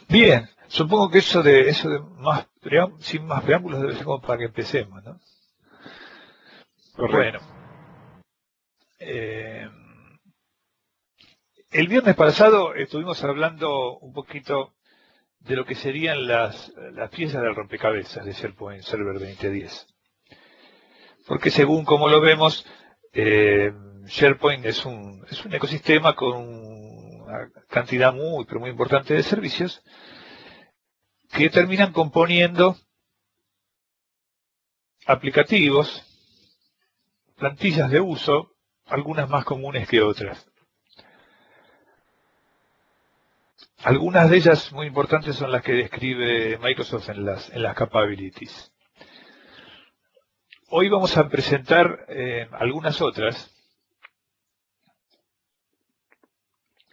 Bien, supongo que eso de sin más preámbulos debe ser como para que empecemos, ¿no? Correcto. Bueno, el viernes pasado estuvimos hablando un poquito de lo que serían las piezas del rompecabezas de SharePoint Server 2010. Porque según como lo vemos, SharePoint es un ecosistema con una cantidad pero muy importante de servicios que terminan componiendo aplicativos, plantillas de uso, algunas más comunes que otras. Algunas de ellas muy importantes son las que describe Microsoft en las capabilities. Hoy vamos a presentar algunas otras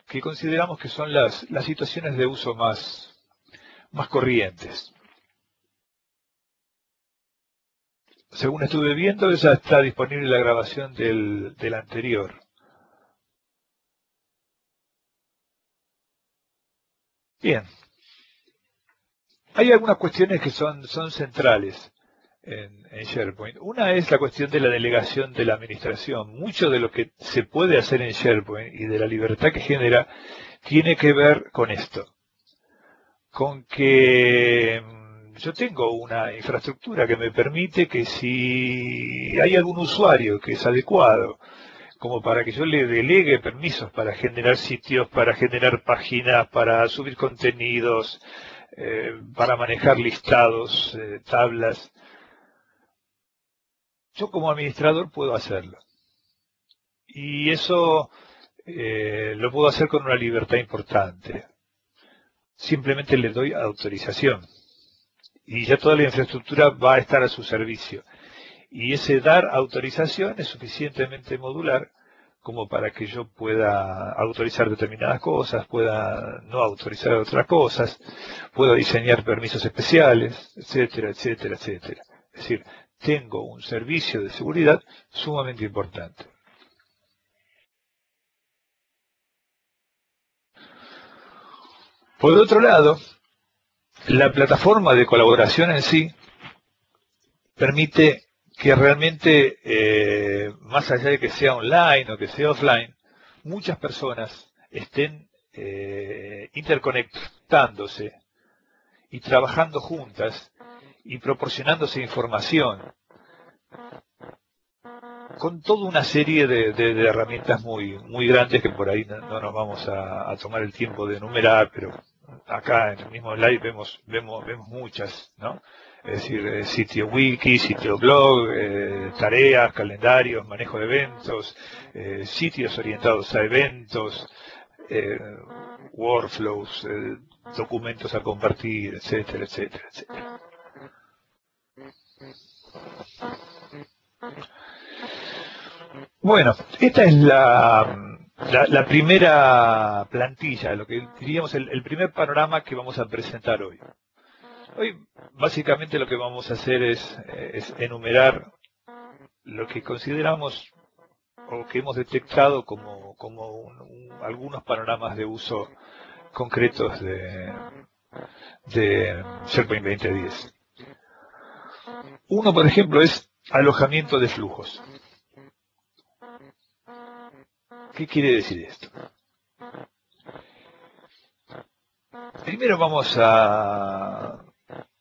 que consideramos que son las situaciones de uso más corrientes. Según estuve viendo, ya está disponible la grabación del anterior. Bien. Hay algunas cuestiones que son centrales en SharePoint. Una es la cuestión de la delegación de la administración. Mucho de lo que se puede hacer en SharePoint y de la libertad que genera tiene que ver con esto. Con que yo tengo una infraestructura que me permite que si hay algún usuario que es adecuado, como para que yo le delegue permisos para generar sitios, para generar páginas, para subir contenidos, para manejar listados, tablas, yo como administrador puedo hacerlo. Y eso lo puedo hacer con una libertad importante. Simplemente le doy autorización. Y ya toda la infraestructura va a estar a su servicio. Y ese dar autorización es suficientemente modular como para que yo pueda autorizar determinadas cosas, pueda no autorizar otras cosas, pueda diseñar permisos especiales, etcétera, etcétera, etcétera. Es decir, tengo un servicio de seguridad sumamente importante. Por otro lado, la plataforma de colaboración en sí permite que realmente, más allá de que sea online o que sea offline, muchas personas estén interconectándose y trabajando juntas y proporcionándose información con toda una serie de herramientas muy grandes que por ahí no nos vamos a tomar el tiempo de enumerar, pero acá en el mismo slide vemos muchas, ¿no? Es decir, sitio wiki, sitio blog, tareas, calendarios, manejo de eventos, sitios orientados a eventos, workflows, documentos a compartir, etcétera, etcétera, etcétera. Bueno, esta es la primera plantilla, lo que diríamos el primer panorama que vamos a presentar hoy. Hoy básicamente lo que vamos a hacer es enumerar lo que consideramos o que hemos detectado como algunos panoramas de uso concretos de SharePoint 2010. Uno, por ejemplo, es alojamiento de flujos. ¿Qué quiere decir esto? Primero vamos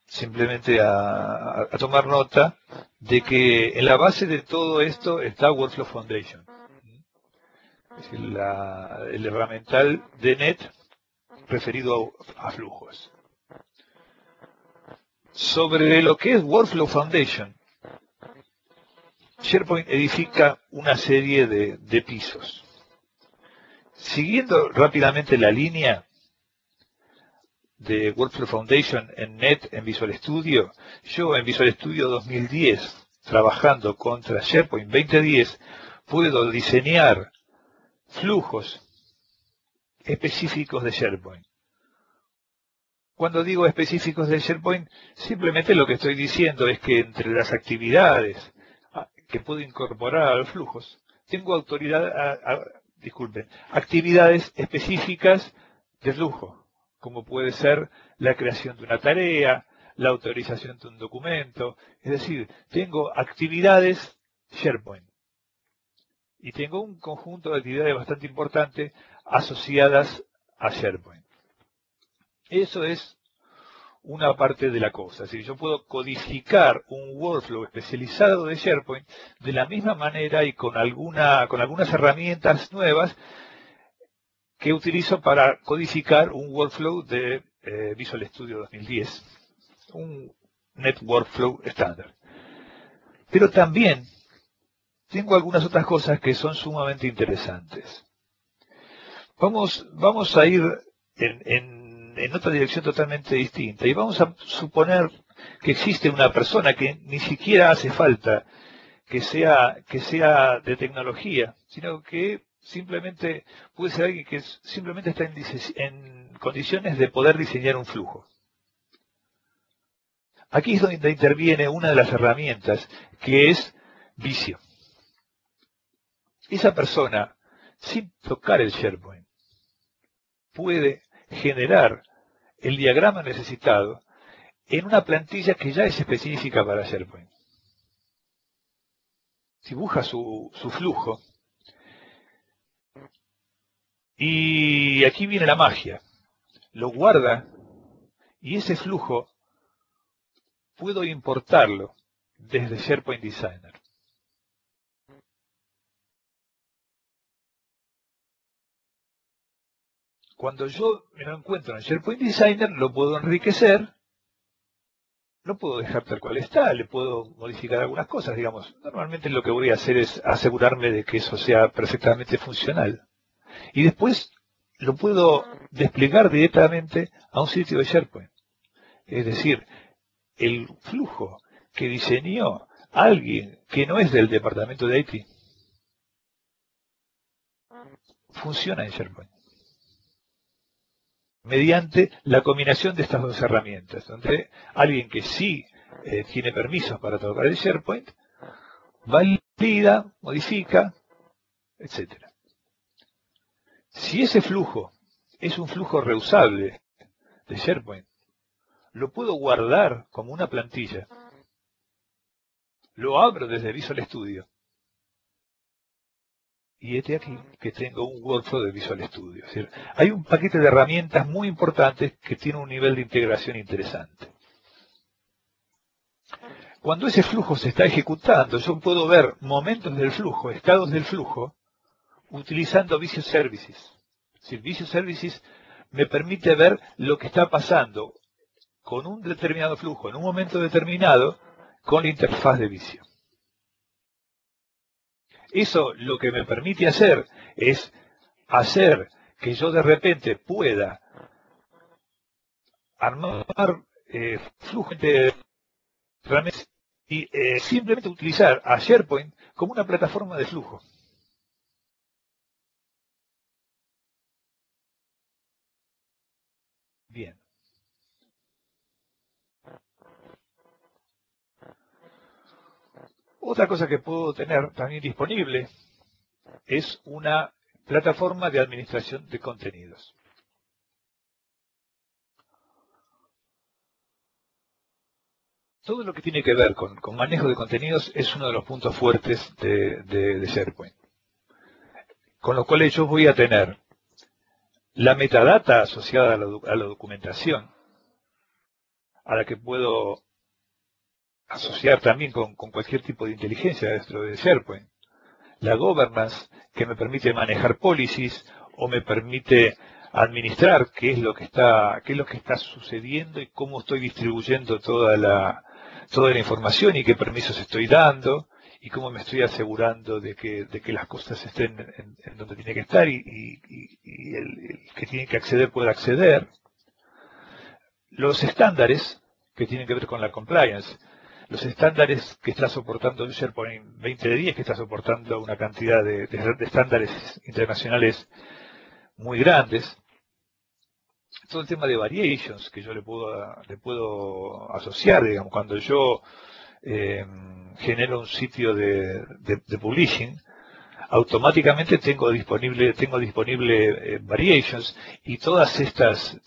simplemente a tomar nota de que en la base de todo esto está Workflow Foundation. Es decir, el herramental de NET referido a flujos. Sobre lo que es Workflow Foundation, SharePoint edifica una serie de pisos. Siguiendo rápidamente la línea de Workflow Foundation en NET en Visual Studio, yo en Visual Studio 2010, trabajando contra SharePoint 2010, puedo diseñar flujos específicos de SharePoint. Cuando digo específicos de SharePoint, simplemente lo que estoy diciendo es que entre las actividades que puedo incorporar a los flujos, tengo actividades específicas de flujo. como puede ser la creación de una tarea, la autorización de un documento. Es decir, tengo actividades SharePoint y tengo un conjunto de actividades bastante importante asociadas a SharePoint. Eso es una parte de la cosa. Es decir, yo puedo codificar un workflow especializado de SharePoint de la misma manera y con algunas herramientas nuevas que utilizo para codificar un workflow de Visual Studio 2010, un Net Workflow estándar. Pero también tengo algunas otras cosas que son sumamente interesantes. Vamos a ir en otra dirección totalmente distinta y vamos a suponer que existe una persona que ni siquiera hace falta que sea de tecnología, sino que simplemente puede ser alguien que simplemente está en condiciones de poder diseñar un flujo. Aquí es donde interviene una de las herramientas, que es Visio. Esa persona, sin tocar el SharePoint, puede generar el diagrama necesitado en una plantilla que ya es específica para SharePoint. Dibuja su flujo. Y aquí viene la magia. Lo guarda y ese flujo puedo importarlo desde SharePoint Designer. Cuando yo me lo encuentro en SharePoint Designer, lo puedo enriquecer, lo puedo dejar tal cual está, le puedo modificar algunas cosas, digamos. Normalmente lo que voy a hacer es asegurarme de que eso sea perfectamente funcional. Y después lo puedo desplegar directamente a un sitio de SharePoint. Es decir, el flujo que diseñó alguien que no es del departamento de IT funciona en SharePoint, mediante la combinación de estas dos herramientas, donde alguien que sí tiene permisos para tocar el SharePoint, valida, modifica, etc. Si ese flujo es un flujo reusable de SharePoint, lo puedo guardar como una plantilla. Lo abro desde Visual Studio. Y este aquí que tengo un workflow de Visual Studio. Es decir, hay un paquete de herramientas muy importantes que tiene un nivel de integración interesante. Cuando ese flujo se está ejecutando, yo puedo ver momentos del flujo, estados del flujo, utilizando Visio Services. Es decir, Visio Services me permite ver lo que está pasando con un determinado flujo en un momento determinado con la interfaz de Visio. Eso lo que me permite hacer es hacer que yo de repente pueda armar flujos de herramientas y simplemente utilizar a SharePoint como una plataforma de flujo. Bien. Otra cosa que puedo tener también disponible es una plataforma de administración de contenidos. Todo lo que tiene que ver con manejo de contenidos es uno de los puntos fuertes de SharePoint. Con lo cual yo voy a tener la metadata asociada a la documentación, a la que puedo asociar también con cualquier tipo de inteligencia dentro de SharePoint. La governance, que me permite manejar policies o me permite administrar qué es lo que está sucediendo y cómo estoy distribuyendo toda la información y qué permisos estoy dando y cómo me estoy asegurando de que las cosas estén en donde tiene que estar y el que tiene que acceder pueda acceder. Los estándares que tienen que ver con la compliance, los estándares que está soportando SharePoint 2010, que está soportando una cantidad de estándares internacionales muy grandes. Todo el tema de variations que yo le puedo asociar, digamos, cuando yo genero un sitio de publishing, automáticamente tengo disponible variations, y todas estas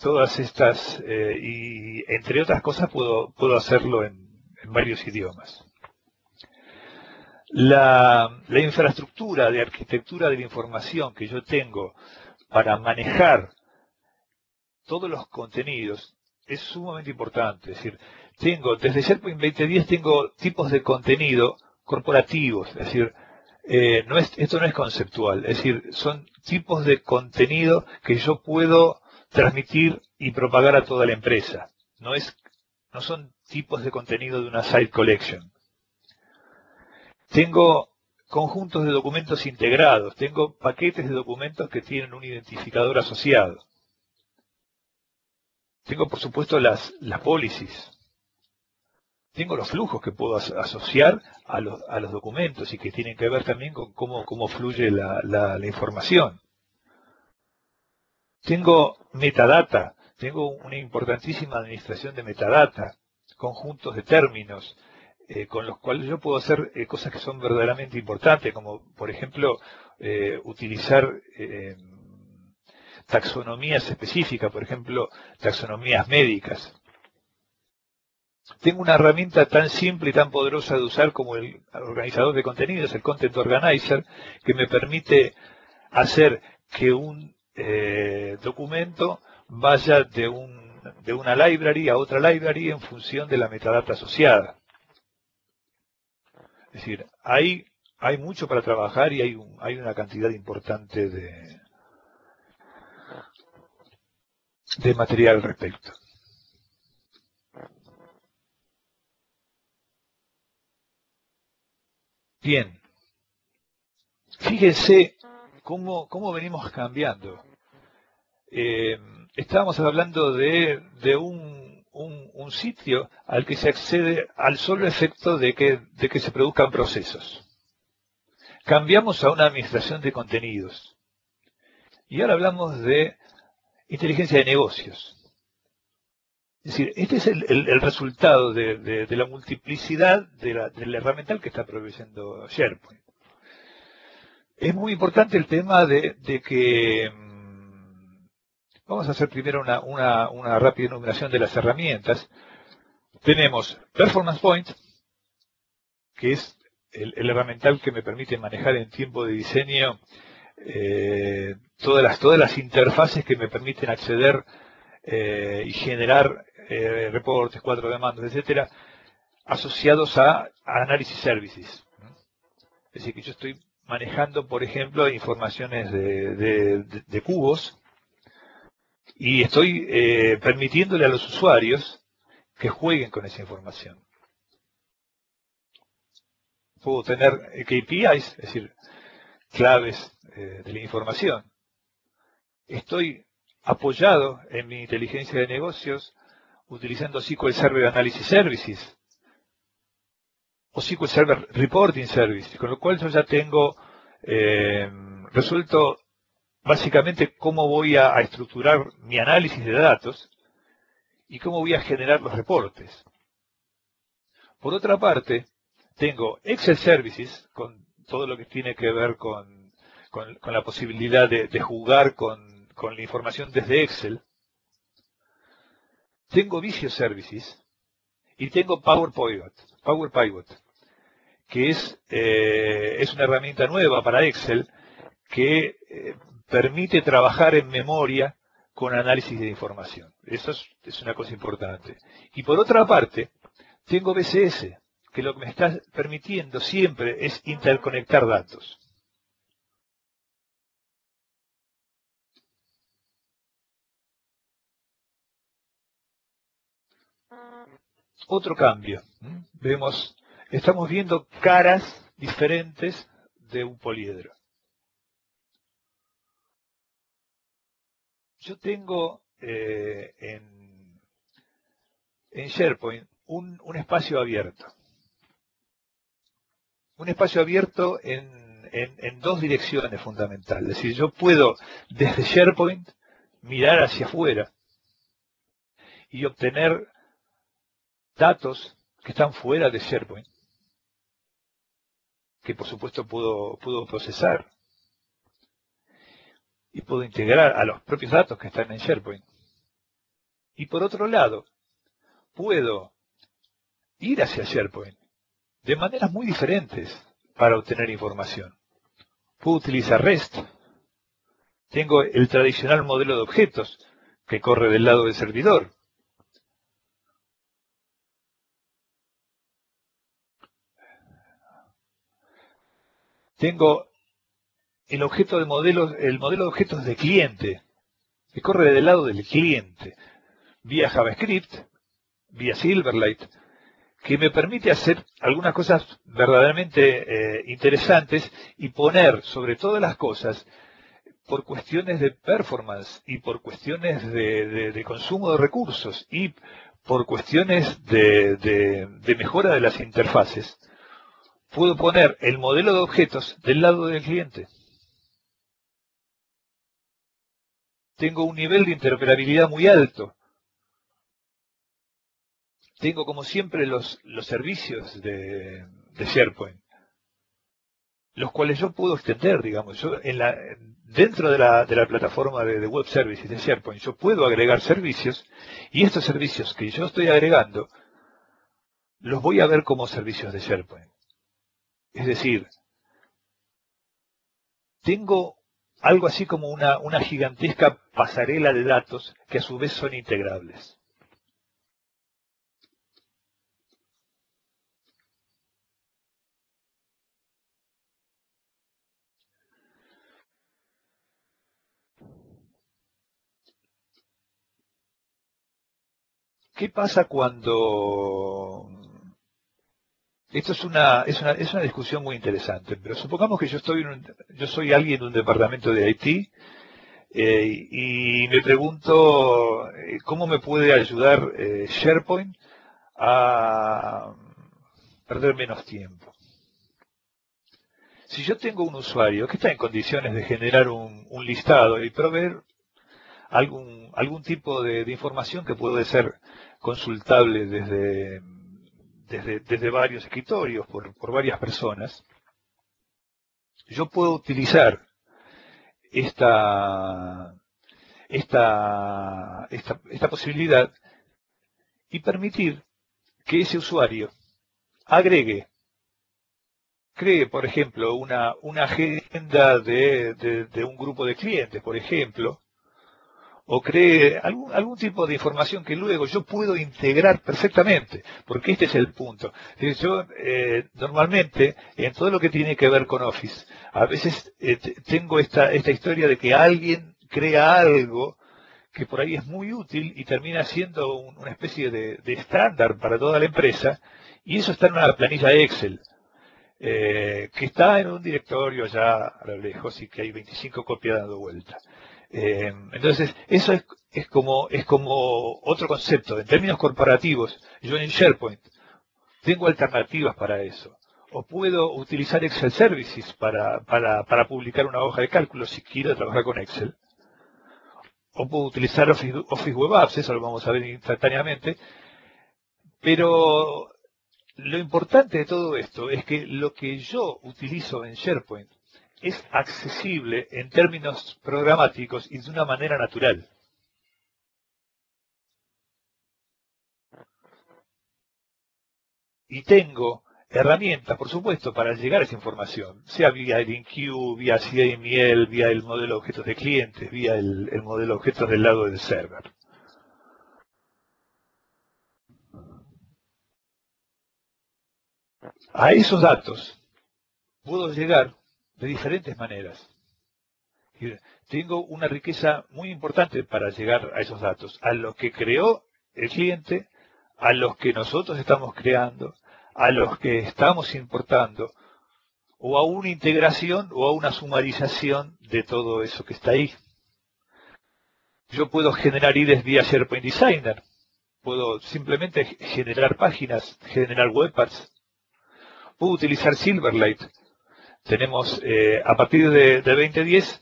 y entre otras cosas puedo hacerlo en varios idiomas. La infraestructura de arquitectura de la información que yo tengo para manejar todos los contenidos es sumamente importante. Es decir, desde SharePoint 2010 tengo tipos de contenido corporativos, es decir, esto no es conceptual, es decir, son tipos de contenido que yo puedo transmitir y propagar a toda la empresa. No son tipos de contenido de una site collection. Tengo conjuntos de documentos integrados, tengo paquetes de documentos que tienen un identificador asociado. Tengo, por supuesto, las policies. Tengo los flujos que puedo asociar a los documentos y que tienen que ver también con cómo fluye la información. Tengo metadata. Tengo una importantísima administración de metadata, conjuntos de términos, con los cuales yo puedo hacer cosas que son verdaderamente importantes, como, por ejemplo, utilizar taxonomías específicas, por ejemplo, taxonomías médicas. Tengo una herramienta tan simple y tan poderosa de usar como el organizador de contenidos, el Content Organizer, que me permite hacer que un documento vaya de una library a otra library en función de la metadata asociada. Es decir, hay mucho para trabajar y hay una cantidad importante de material al respecto. Bien, fíjense cómo venimos cambiando. Estábamos hablando de un sitio al que se accede al solo efecto de que se produzcan procesos. Cambiamos a una administración de contenidos. Y ahora hablamos de inteligencia de negocios. Es decir, este es el resultado de la multiplicidad del herramental que está proveyendo SharePoint. Es muy importante el tema de que vamos a hacer primero una rápida enumeración de las herramientas. Tenemos Performance Point, que es el herramental que me permite manejar en tiempo de diseño todas las interfaces que me permiten acceder y generar reportes, cuadros de mandos, etcétera, asociados a Analysis Services. Es decir, que yo estoy manejando, por ejemplo, informaciones de cubos y estoy permitiéndole a los usuarios que jueguen con esa información. Puedo tener KPIs, es decir, claves de la información. Estoy apoyado en mi inteligencia de negocios utilizando SQL Server Analysis Services o SQL Server Reporting Services, con lo cual yo ya tengo resuelto básicamente cómo voy a estructurar mi análisis de datos y cómo voy a generar los reportes. Por otra parte, tengo Excel Services, con todo lo que tiene que ver con la posibilidad de jugar con la información desde Excel. Tengo Visio Services y tengo Power Pivot, que es una herramienta nueva para Excel que permite trabajar en memoria con análisis de información. Eso es una cosa importante. Y por otra parte, tengo BCS, que lo que me está permitiendo siempre es interconectar datos. Otro cambio. Estamos viendo caras diferentes de un poliedro. Yo tengo en SharePoint un espacio abierto. Un espacio abierto en dos direcciones fundamentales. Es decir, yo puedo desde SharePoint mirar hacia afuera y obtener datos que están fuera de SharePoint. que por supuesto puedo procesar. Y puedo integrar a los propios datos que están en SharePoint. Y por otro lado, puedo ir hacia SharePoint de maneras muy diferentes para obtener información. Puedo utilizar REST. Tengo el tradicional modelo de objetos que corre del lado del servidor. Tengo el modelo de objetos de cliente, que corre del lado del cliente, vía JavaScript, vía Silverlight, que me permite hacer algunas cosas verdaderamente interesantes y poner sobre todas las cosas, por cuestiones de performance y por cuestiones de consumo de recursos y por cuestiones de mejora de las interfaces, puedo poner el modelo de objetos del lado del cliente. Tengo un nivel de interoperabilidad muy alto. Tengo, como siempre, los servicios de SharePoint, los cuales yo puedo extender, digamos. Dentro de la plataforma de Web Services de SharePoint, yo puedo agregar servicios, y estos servicios que yo estoy agregando, los voy a ver como servicios de SharePoint. Es decir, tengo algo así como una gigantesca pasarela de datos que a su vez son integrables. ¿Qué pasa cuando... Esto es una discusión muy interesante, pero supongamos que yo soy alguien de un departamento de IT y me pregunto cómo me puede ayudar SharePoint a perder menos tiempo. Si yo tengo un usuario que está en condiciones de generar un listado y proveer algún tipo de información que puede ser consultable desde varios escritorios por varias personas, yo puedo utilizar esta posibilidad y permitir que ese usuario cree, por ejemplo, una agenda de un grupo de clientes, por ejemplo, o cree algún tipo de información que luego yo puedo integrar perfectamente, porque este es el punto. Yo normalmente, en todo lo que tiene que ver con Office, a veces tengo esta historia de que alguien crea algo que por ahí es muy útil y termina siendo una especie de estándar para toda la empresa, y eso está en una planilla Excel, que está en un directorio allá a lo lejos y que hay 25 copias dando vuelta. Entonces, eso es como otro concepto. En términos corporativos, yo en SharePoint tengo alternativas para eso. O puedo utilizar Excel Services para publicar una hoja de cálculo si quiero trabajar con Excel. O puedo utilizar Office Web Apps, eso lo vamos a ver instantáneamente. Pero lo importante de todo esto es que lo que yo utilizo en SharePoint es accesible en términos programáticos y de una manera natural. Y tengo herramientas, por supuesto, para llegar a esa información, sea vía el InQ, vía CML, vía el modelo de objetos de clientes, vía el modelo de objetos del lado del server. A esos datos puedo llegar de diferentes maneras. Tengo una riqueza muy importante para llegar a esos datos, a los que creó el cliente, a los que nosotros estamos creando, a los que estamos importando, o a una integración o a una sumarización de todo eso que está ahí. Yo puedo generar IDEs vía SharePoint Designer, puedo simplemente generar páginas, generar webpads, puedo utilizar Silverlight. Tenemos, a partir de 2010,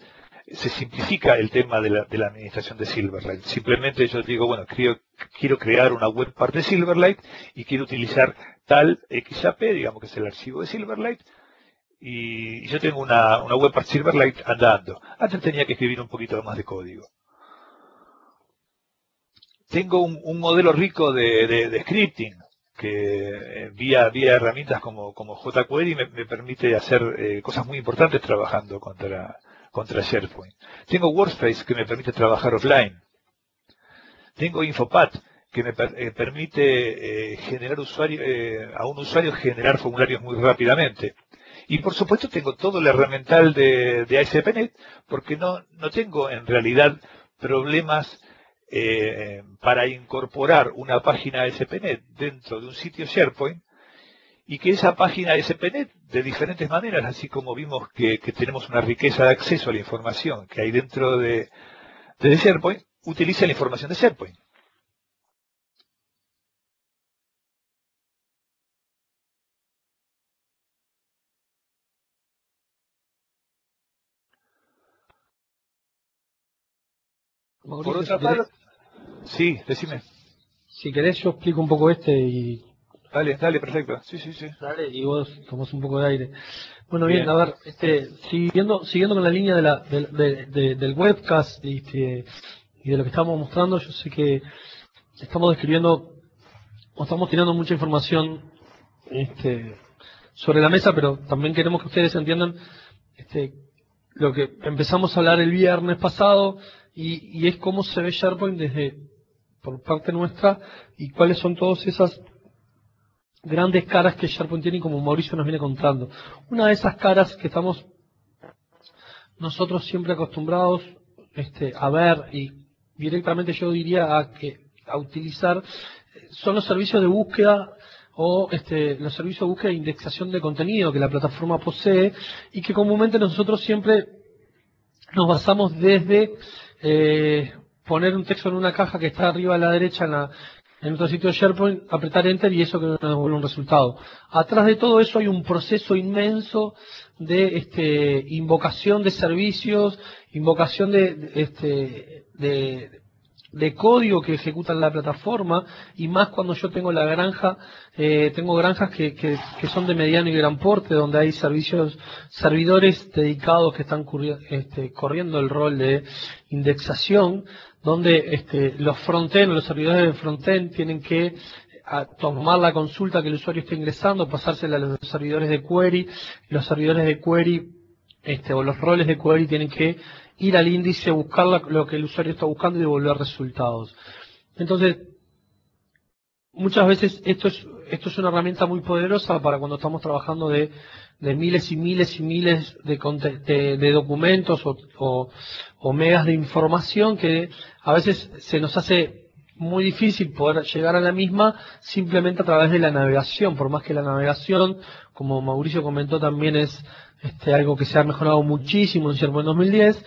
se simplifica el tema de la administración de Silverlight. Simplemente yo digo, bueno, quiero crear una webpart de Silverlight y quiero utilizar tal XAP, digamos que es el archivo de Silverlight, y yo tengo una WebPack Silverlight andando. Antes tenía que escribir un poquito más de código. Tengo un modelo rico de scripting que vía herramientas como jQuery me permite hacer cosas muy importantes trabajando contra SharePoint. Tengo Workspace que me permite trabajar offline. Tengo Infopad que me permite generar a un usuario generar formularios muy rápidamente. Y por supuesto tengo todo el herramental de ASP.NET porque no tengo en realidad problemas para incorporar una página ASP.NET dentro de un sitio SharePoint y que esa página ASP.NET de diferentes maneras, así como vimos que tenemos una riqueza de acceso a la información que hay dentro de SharePoint, utilice la información de SharePoint. Mauricio, Por otra parte, sí, decime. Si querés yo explico un poco y... Dale, perfecto. Sí. Dale, y vos tomás un poco de aire. Bueno, Bien. bien, a ver, siguiendo con la línea del webcast y de lo que estamos mostrando, yo sé que estamos describiendo o estamos tirando mucha información sobre la mesa, pero también queremos que ustedes entiendan lo que empezamos a hablar el viernes pasado y es cómo se ve SharePoint por parte nuestra y cuáles son todas esas grandes caras que SharePoint tiene y como Mauricio nos viene contando. Una de esas caras que estamos nosotros siempre acostumbrados a ver y directamente yo diría a utilizar son los servicios de búsqueda o los servicios de búsqueda e indexación de contenido que la plataforma posee y que comúnmente nosotros siempre nos basamos desde poner un texto en una caja que está arriba a la derecha en otro sitio de SharePoint, apretar Enter y eso que nos devuelve un resultado. Atrás de todo eso hay un proceso inmenso de invocación de servicios, invocación de código que ejecutan la plataforma y más cuando yo tengo la granja, tengo granjas que son de mediano y gran porte donde hay servidores dedicados que están corriendo el rol de indexación, donde los frontend, los servidores de frontend tienen que tomar la consulta que el usuario está ingresando, pasársela a los servidores de query, los servidores de query o los roles de query tienen que ir al índice, buscar lo que el usuario está buscando y devolver resultados. Entonces, muchas veces esto es una herramienta muy poderosa para cuando estamos trabajando de miles y miles y miles de documentos o megas de información que a veces se nos hace muy difícil poder llegar a la misma simplemente a través de la navegación, por más que la navegación, como Mauricio comentó, también es algo que se ha mejorado muchísimo en SharePoint 2010,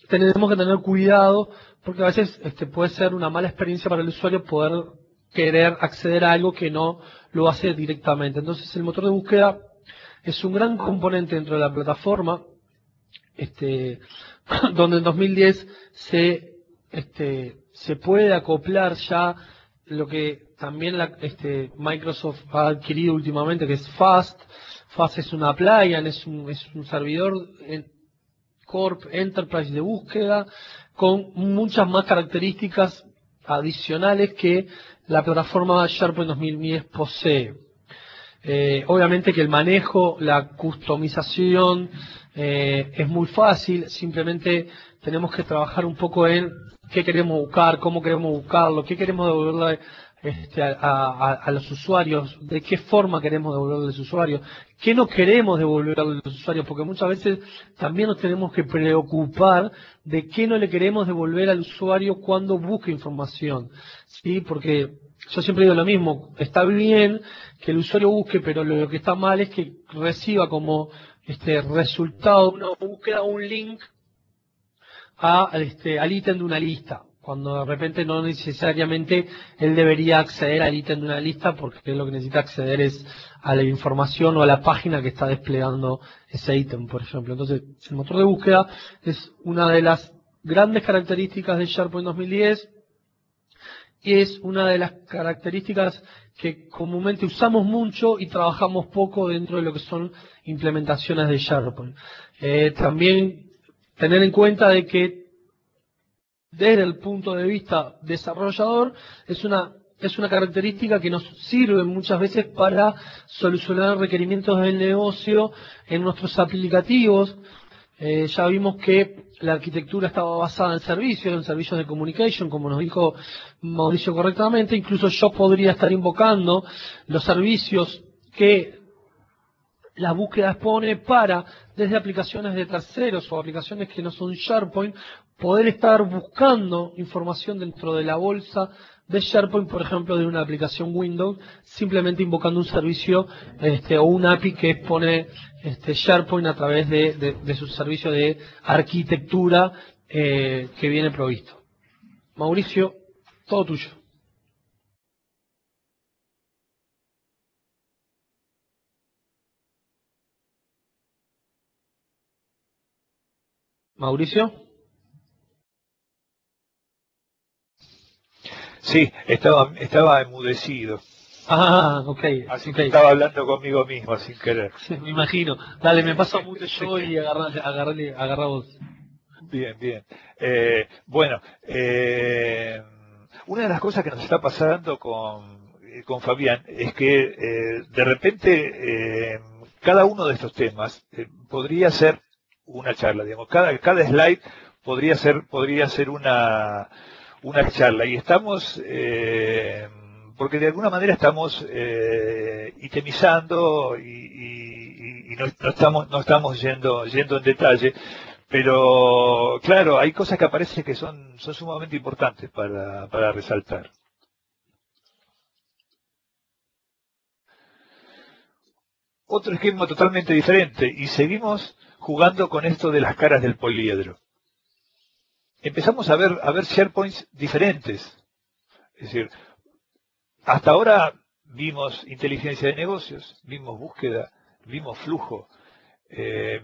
tenemos que tener cuidado porque a veces puede ser una mala experiencia para el usuario poder querer acceder a algo que no lo hace directamente. Entonces el motor de búsqueda es un gran componente dentro de la plataforma, donde en 2010 se puede acoplar ya lo que también Microsoft ha adquirido últimamente, que es FAST. FAST es una plugin, es un servidor Corp Enterprise de búsqueda con muchas más características adicionales que la plataforma SharePoint 2010 posee. Obviamente que el manejo, la customización es muy fácil, simplemente tenemos que trabajar un poco en qué queremos buscar, cómo queremos buscarlo, qué queremos devolverle a los usuarios, de qué forma queremos devolverle a los usuarios, qué no queremos devolverle a los usuarios, porque muchas veces también nos tenemos que preocupar de qué no le queremos devolver al usuario cuando busca información, ¿sí? Porque yo siempre digo lo mismo, está bien que el usuario busque, pero lo que está mal es que reciba como resultado de una búsqueda un link al ítem de una lista, cuando de repente no necesariamente él debería acceder al ítem de una lista porque lo que necesita acceder es a la información o a la página que está desplegando ese ítem, por ejemplo. Entonces, el motor de búsqueda es una de las grandes características de SharePoint 2010 es una de las características que comúnmente usamos mucho y trabajamos poco dentro de lo que son implementaciones de SharePoint. También tener en cuenta de que desde el punto de vista desarrollador es una característica que nos sirve muchas veces para solucionar requerimientos del negocio en nuestros aplicativos. Ya vimos que la arquitectura estaba basada en servicios de communication, como nos dijo Mauricio correctamente. Incluso yo podría estar invocando los servicios que la búsqueda expone para, desde aplicaciones de terceros o aplicaciones que no son SharePoint, poder estar buscando información dentro de la bolsa de SharePoint, por ejemplo, de una aplicación Windows, simplemente invocando un servicio o un API que expone SharePoint a través de su servicio de arquitectura que viene provisto. Mauricio, todo tuyo. Mauricio. Sí, estaba enmudecido. Ah, ok. Así Okay. que estaba hablando conmigo mismo sin querer. Me imagino. Dale, me paso mucho yo y agarra vos. Bien, bien. Bueno, una de las cosas que nos está pasando con Fabián es que de repente cada uno de estos temas podría ser una charla, digamos, cada slide podría ser una charla y estamos porque de alguna manera estamos itemizando y no estamos yendo en detalle, pero claro, hay cosas que aparecen que son sumamente importantes para resaltar. Otro esquema totalmente diferente y seguimos jugando con esto de las caras del poliedro. Empezamos a ver SharePoints diferentes. Es decir, hasta ahora vimos inteligencia de negocios, vimos búsqueda, vimos flujo,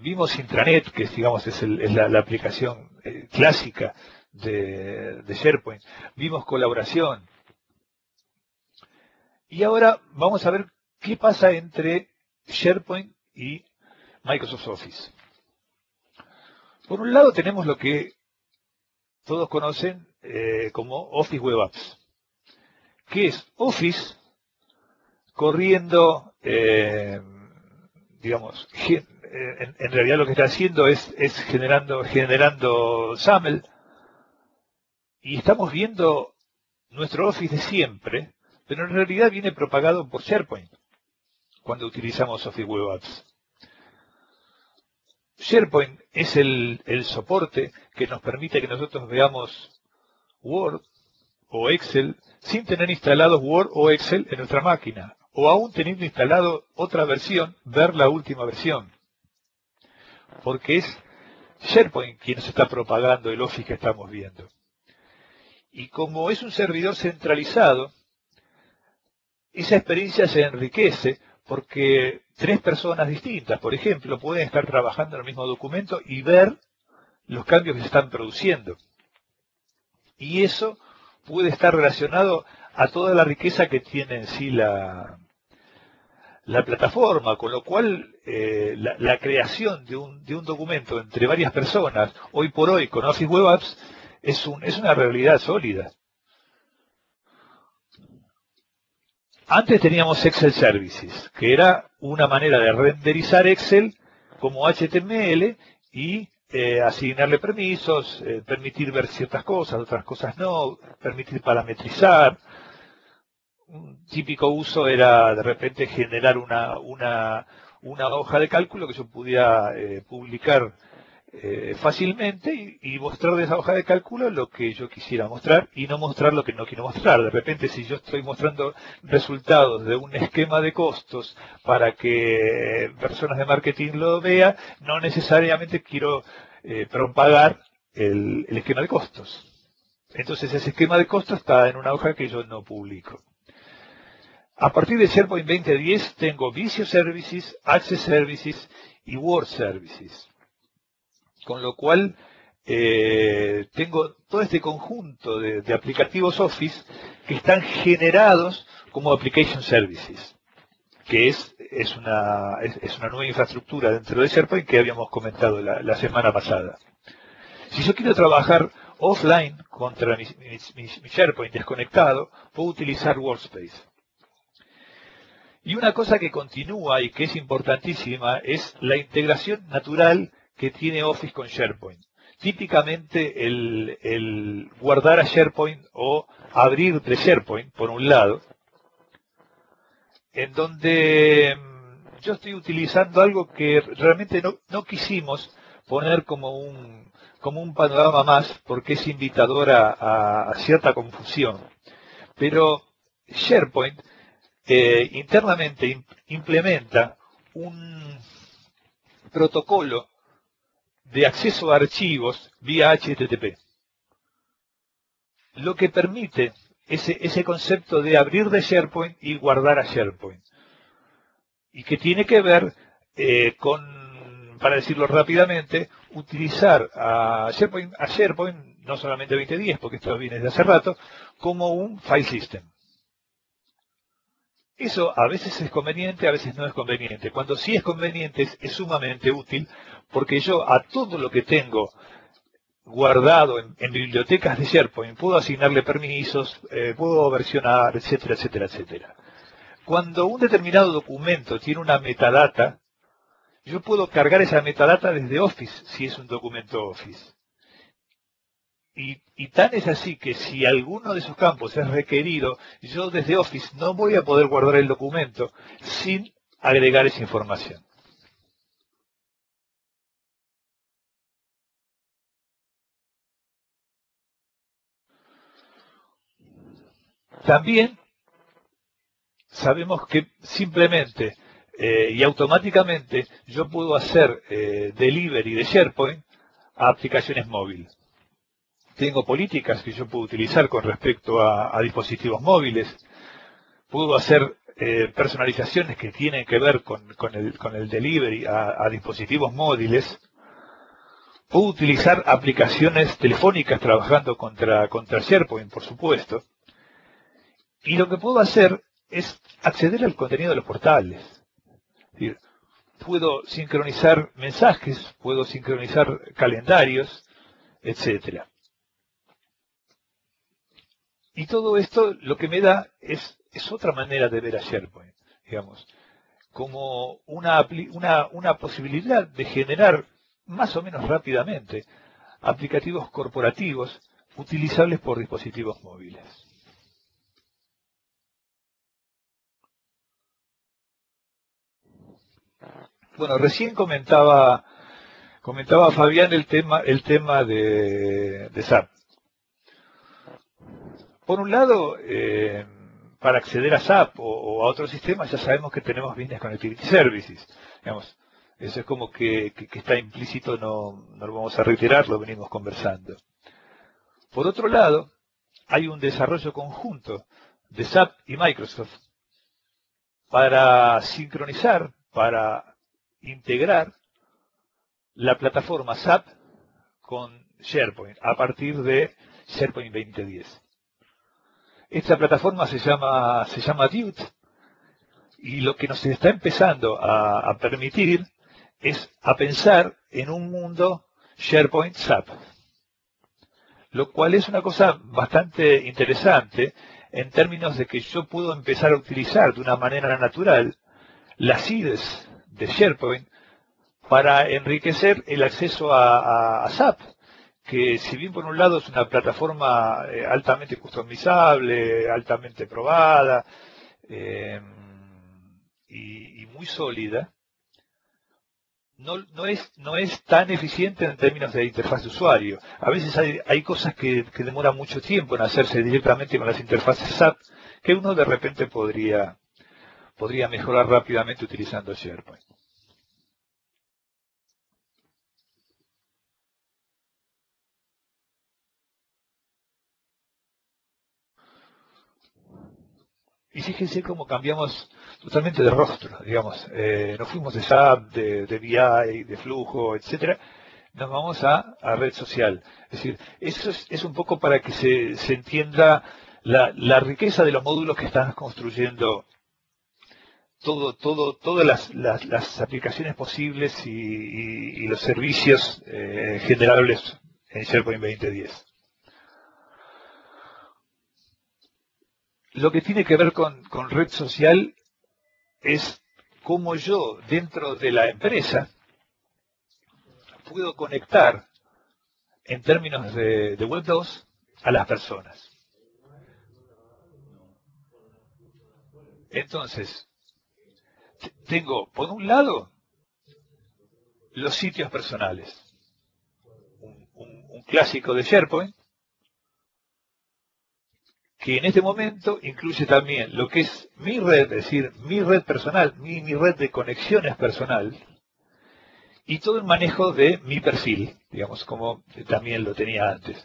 vimos intranet, que digamos es la aplicación clásica de SharePoint, vimos colaboración. Y ahora vamos a ver qué pasa entre SharePoint y Microsoft Office. Por un lado tenemos lo que todos conocen como Office Web Apps. ¿Qué es Office? Corriendo, digamos, en realidad lo que está haciendo es generando SAML, y estamos viendo nuestro Office de siempre, pero en realidad viene propagado por SharePoint cuando utilizamos Office Web Apps. SharePoint es el soporte que nos permite que nosotros veamos Word o Excel sin tener instalados Word o Excel en nuestra máquina, o aún teniendo instalado otra versión, ver la última versión. Porque es SharePoint quien nos está propagando el Office que estamos viendo. Y como es un servidor centralizado, esa experiencia se enriquece porque tres personas distintas, por ejemplo, pueden estar trabajando en el mismo documento y ver los cambios que se están produciendo. Y eso puede estar relacionado a toda la riqueza que tiene en sí la plataforma, con lo cual la creación de un documento entre varias personas, hoy por hoy con Office Web Apps, es una realidad sólida. Antes teníamos Excel Services, que era una manera de renderizar Excel como HTML y asignarle permisos, permitir ver ciertas cosas, otras cosas no, permitir parametrizar. Un típico uso era de repente generar una hoja de cálculo que yo pudiera publicar fácilmente y mostrar de esa hoja de cálculo lo que yo quisiera mostrar y no mostrar lo que no quiero mostrar. De repente, si yo estoy mostrando resultados de un esquema de costos para que personas de marketing lo vean, no necesariamente quiero propagar el esquema de costos. Entonces ese esquema de costos está en una hoja que yo no publico. A partir de SharePoint 2010 tengo Visio Services, Access Services y Word Services. Con lo cual, tengo todo este conjunto de aplicativos Office que están generados como Application Services, que es una nueva infraestructura dentro de SharePoint que habíamos comentado la semana pasada. Si yo quiero trabajar offline contra mi SharePoint desconectado, puedo utilizar Workspace. Y una cosa que continúa y que es importantísima es la integración natural que tiene Office con SharePoint. Típicamente el guardar a SharePoint o abrir de SharePoint, por un lado, en donde yo estoy utilizando algo que realmente no quisimos poner como un panorama más, porque es invitador a cierta confusión. Pero SharePoint internamente implementa un protocolo de acceso a archivos vía HTTP, lo que permite ese concepto de abrir de SharePoint y guardar a SharePoint, y que tiene que ver con, para decirlo rápidamente, utilizar a SharePoint, no solamente 2010, porque esto viene de hace rato, como un file system. Eso a veces es conveniente, a veces no es conveniente. Cuando sí es conveniente es sumamente útil, porque yo a todo lo que tengo guardado en bibliotecas de SharePoint puedo asignarle permisos, puedo versionar, etcétera, etcétera, etcétera. Cuando un determinado documento tiene una metadata, yo puedo cargar esa metadata desde Office, si es un documento Office. Y tan es así que si alguno de esos campos es requerido, yo desde Office no voy a poder guardar el documento sin agregar esa información. También sabemos que simplemente y automáticamente yo puedo hacer delivery de SharePoint a aplicaciones móviles. Tengo políticas que yo puedo utilizar con respecto a dispositivos móviles. Puedo hacer personalizaciones que tienen que ver con el delivery a dispositivos móviles. Puedo utilizar aplicaciones telefónicas trabajando contra SharePoint, por supuesto. Y lo que puedo hacer es acceder al contenido de los portales. Es decir, puedo sincronizar mensajes, puedo sincronizar calendarios, etcétera. Y todo esto lo que me da es otra manera de ver a SharePoint, digamos, como una posibilidad de generar más o menos rápidamente aplicativos corporativos utilizables por dispositivos móviles. Bueno, recién comentaba Fabián el tema de SAP. Por un lado, para acceder a SAP o a otros sistemas ya sabemos que tenemos Business Connectivity Services. Digamos, eso es como que está implícito, no lo vamos a reiterar, lo venimos conversando. Por otro lado, hay un desarrollo conjunto de SAP y Microsoft para sincronizar, para integrar la plataforma SAP con SharePoint a partir de SharePoint 2010. Esta plataforma se llama Duet, y lo que nos está empezando a permitir es a pensar en un mundo SharePoint SAP, lo cual es una cosa bastante interesante en términos de que yo puedo empezar a utilizar de una manera natural las IDEs de SharePoint para enriquecer el acceso a SAP, que si bien por un lado es una plataforma altamente customizable, altamente probada y muy sólida, no es tan eficiente en términos de interfaz de usuario. A veces hay cosas que demoran mucho tiempo en hacerse directamente con las interfaces SAP, que uno de repente podría mejorar rápidamente utilizando SharePoint. Y fíjense cómo cambiamos totalmente de rostro, digamos. Nos fuimos de SAP, de BI, de flujo, etcétera, nos vamos a red social. Es decir, eso es un poco para que se entienda la riqueza de los módulos que estás construyendo, todas las aplicaciones posibles y los servicios generables en SharePoint 2010. Lo que tiene que ver con red social es cómo yo, dentro de la empresa, puedo conectar, en términos de Web 2, a las personas. Entonces, tengo, por un lado, los sitios personales. Un clásico de SharePoint, que en este momento incluye también lo que es mi red, es decir, mi red personal, mi red de conexiones personal, y todo el manejo de mi perfil, digamos, como también lo tenía antes.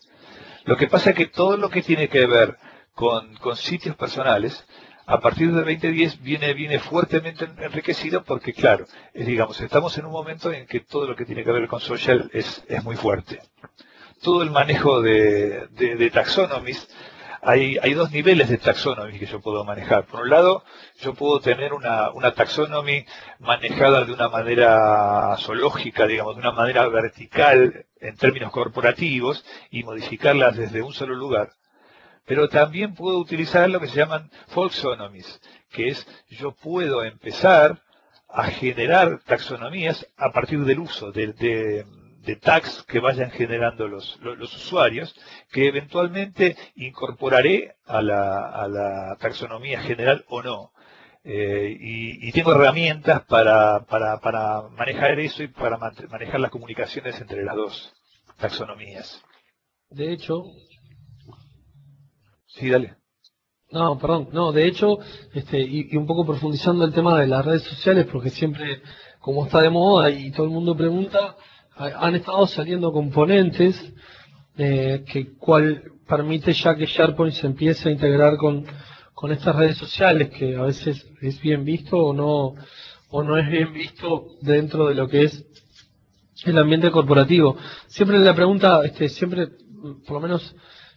Lo que pasa es que todo lo que tiene que ver con sitios personales, a partir de 2010 viene fuertemente enriquecido porque, claro, digamos, estamos en un momento en que todo lo que tiene que ver con social es muy fuerte. Todo el manejo de taxonomies, hay dos niveles de taxonomy que yo puedo manejar. Por un lado, yo puedo tener una taxonomy manejada de una manera zoológica, digamos, de una manera vertical en términos corporativos y modificarlas desde un solo lugar. Pero también puedo utilizar lo que se llaman folksonomies, que es yo puedo empezar a generar taxonomías a partir del uso de tags que vayan generando los usuarios, que eventualmente incorporaré a la taxonomía general o no. Y tengo herramientas para manejar eso y para manejar las comunicaciones entre las dos taxonomías. De hecho, sí, dale. no, perdón, no, de hecho, y un poco profundizando el tema de las redes sociales, porque siempre, como está de moda y todo el mundo pregunta, han estado saliendo componentes cual permite ya que SharePoint se empiece a integrar con estas redes sociales, que a veces es bien visto o no es bien visto dentro de lo que es el ambiente corporativo. Siempre la pregunta, siempre, por lo menos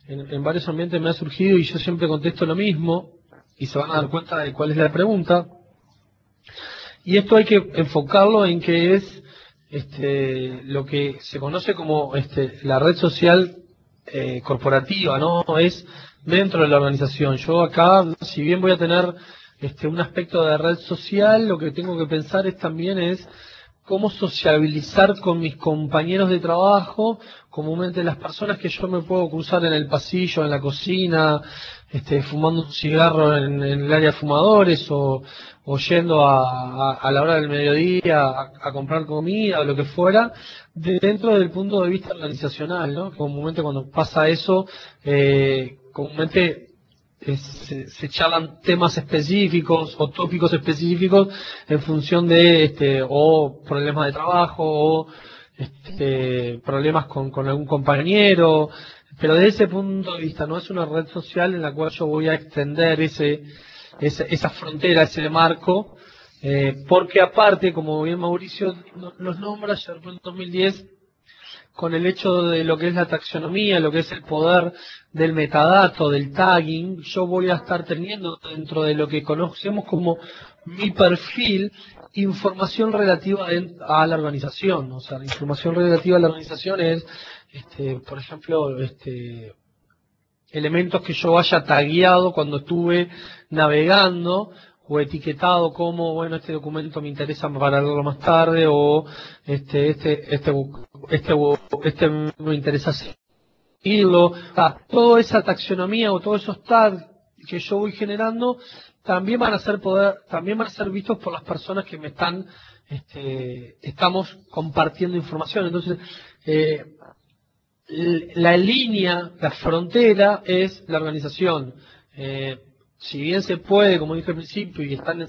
en varios ambientes me ha surgido y yo siempre contesto lo mismo y se van a dar cuenta de cuál es la pregunta. Y esto hay que enfocarlo en que es lo que se conoce como la red social corporativa, ¿no? Es dentro de la organización. Yo acá, si bien voy a tener un aspecto de red social, lo que tengo que pensar también es cómo sociabilizar con mis compañeros de trabajo, comúnmente las personas que yo me puedo cruzar en el pasillo, en la cocina, fumando un cigarro en el área de fumadores o yendo a la hora del mediodía a comprar comida o lo que fuera, dentro del punto de vista organizacional, ¿no? Comúnmente cuando pasa eso, comúnmente se charlan temas específicos o tópicos específicos en función de o problemas de trabajo o problemas con algún compañero, pero desde ese punto de vista no es una red social en la cual yo voy a extender esa frontera, ese marco, porque aparte, como bien Mauricio nos nombra, SharePoint 2010, con el hecho de lo que es la taxonomía, lo que es el poder del metadato, del tagging, yo voy a estar teniendo dentro de lo que conocemos como mi perfil, información relativa a la organización. O sea, la información relativa a la organización es, por ejemplo, elementos que yo haya tagueado cuando estuve navegando o etiquetado como, bueno, este documento me interesa para leerlo más tarde, o me interesa seguirlo. Toda esa taxonomía o todos esos tags que yo voy generando también van a ser vistos por las personas que me estamos compartiendo información. Entonces, la línea, la frontera es la organización. Si bien se puede, como dije al principio, y están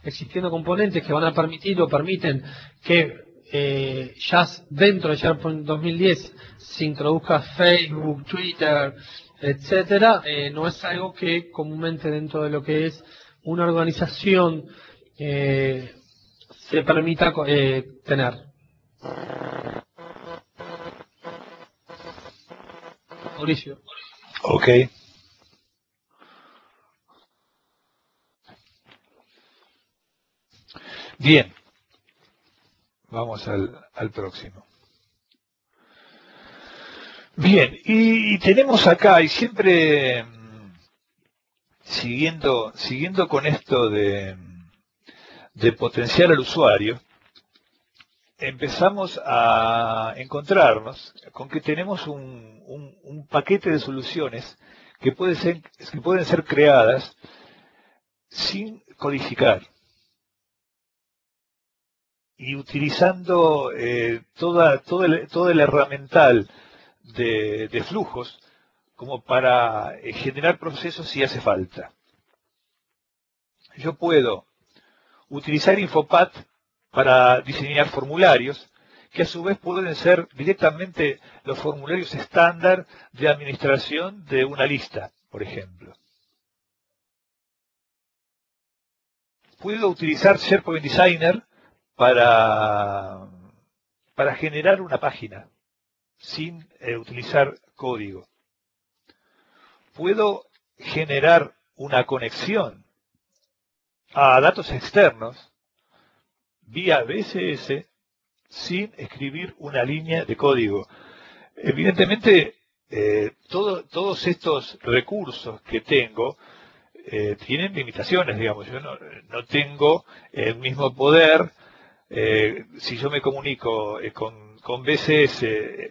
existiendo componentes que van a permitir o permiten que ya dentro de SharePoint 2010 se introduzca Facebook, Twitter, etcétera, no es algo que comúnmente dentro de lo que es una organización se permita tener. Mauricio. Ok. Bien. Vamos al próximo. Bien, y tenemos acá, y siempre siguiendo con esto de potenciar al usuario, empezamos a encontrarnos con que tenemos un paquete de soluciones que pueden ser creadas sin codificar y utilizando todo el herramental de flujos como para generar procesos si hace falta. Yo puedo utilizar Infopath para diseñar formularios, que a su vez pueden ser directamente los formularios estándar de administración de una lista, por ejemplo. Puedo utilizar SharePoint Designer para generar una página sin utilizar código. Puedo generar una conexión a datos externos vía BSS sin escribir una línea de código. Evidentemente, todos estos recursos que tengo tienen limitaciones, digamos. Yo no tengo el mismo poder si yo me comunico con BSS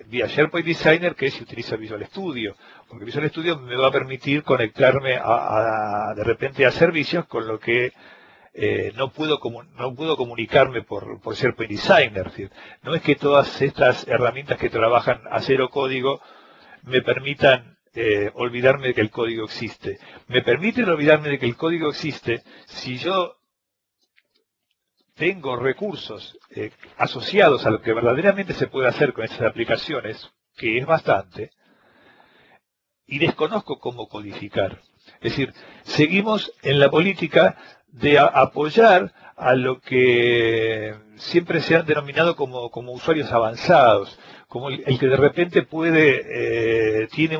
vía SharePoint Designer que si utilizo Visual Studio, porque Visual Studio me va a permitir conectarme de repente a servicios con lo que no puedo comunicarme por SharePoint Designer. Es decir, no es que todas estas herramientas que trabajan a cero código me permitan olvidarme de que el código existe. Me permiten olvidarme de que el código existe si yo tengo recursos asociados a lo que verdaderamente se puede hacer con estas aplicaciones, que es bastante, y desconozco cómo codificar. Es decir, seguimos en la política de apoyar a lo que siempre se han denominado como usuarios avanzados, como el que de repente tiene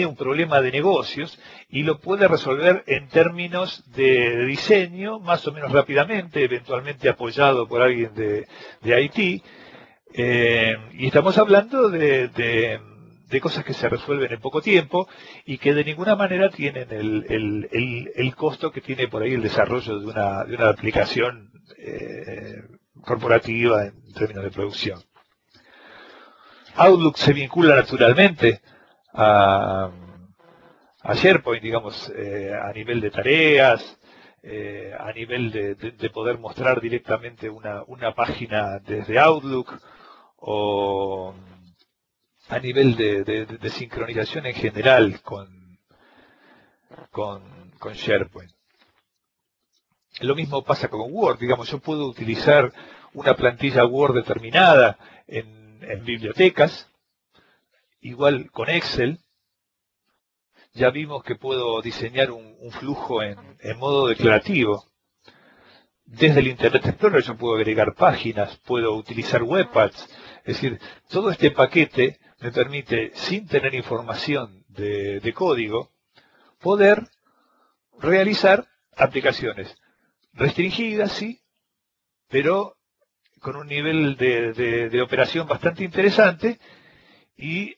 un problema de negocios y lo puede resolver en términos de diseño más o menos rápidamente, eventualmente apoyado por alguien de IT, y estamos hablando de cosas que se resuelven en poco tiempo y que de ninguna manera tienen el costo que tiene por ahí el desarrollo de una aplicación corporativa en términos de producción. Outlook se vincula naturalmente a SharePoint, digamos, a nivel de tareas, a nivel de poder mostrar directamente una página desde Outlook, o a nivel de sincronización en general con SharePoint. Lo mismo pasa con Word, digamos, yo puedo utilizar una plantilla Word determinada en bibliotecas, igual con Excel. Ya vimos que puedo diseñar un flujo en modo declarativo. Desde el Internet Explorer yo puedo agregar páginas, puedo utilizar webpads. Es decir, todo este paquete me permite, sin tener información de código, poder realizar aplicaciones restringidas, sí, pero con un nivel de operación bastante interesante y